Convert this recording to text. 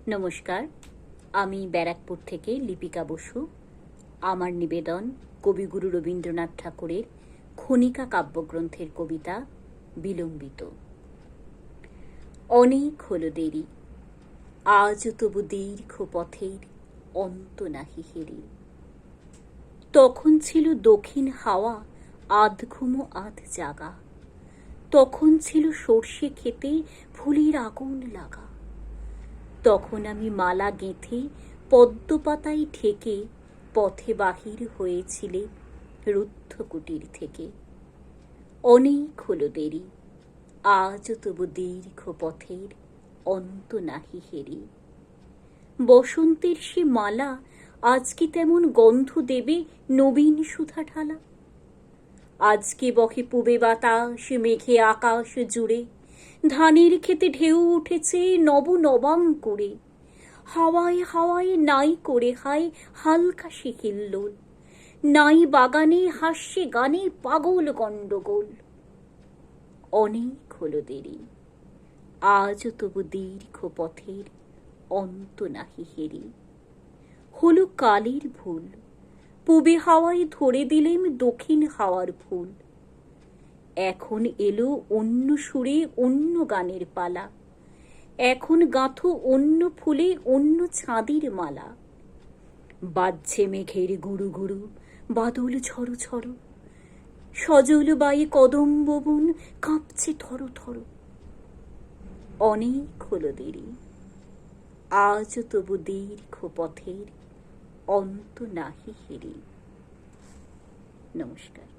নমস্কার, আমি ব্যারাকপুর থেকে লিপিকা বসু। আমার নিবেদন কবিগুরু রবীন্দ্রনাথ ঠাকুরের খনিকা কাব্যগ্রন্থের কবিতা বিলম্বিত। অনেক হলো দেরি, আজও তবু দীর্ঘ পথের অন্ত নাহি হেরি। তখন ছিল দক্ষিণ হাওয়া আধ ঘুমো আধ জাগা, তখন ছিল সর্ষে খেতে ফুলের আগুন লাগা। তখন আমি মালা গেঁথে পদ্মপাতায় ঠেকে পথে বাহির হয়েছিলে রুদ্ধ কুটির থেকে। অনেক হলো দেরি, আজও তবু দীর্ঘ পথের অন্ত নাহি হেরি। বসন্তের সে মালা আজকে তেমন গন্ধ দেবে নবীন সুধা ঢালা। আজকে বহে পুবে বাতাস মেঘে আকাশ জুড়ে, ধানের খেতে ঢেউ উঠেছে নব নবাঙ্কুরে। হাওয়ায় হাওয়ায় নাই করে হায় হালকা সে হিল্লোল, নাই বাগানে হাস্যে গানে পাগল গণ্ডগোল। অনেক হলো দেরি, আজও তবু দীর্ঘ পথের অন্ত নাহি হেরি। হলো কালের ভুল, পুবে হাওয়ায় ধরে দিলেম দক্ষিণ হাওয়ার ফুল। এখন এলো অন্য সুরে অন্য গানের পালা, এখন গাঁথো অন্য ফুলে অন্য ছাঁদের মালা। বাজছে মেঘের গুরু গুরু, বাদল ঝড়ো ঝড়ো, সজল বায়ে কদম্ব বন কাঁপছে থরো থরো। অনেক হলো দেরি, আজও তবু দীর্ঘ পথের অন্ত নাহি হেরি। নমস্কার।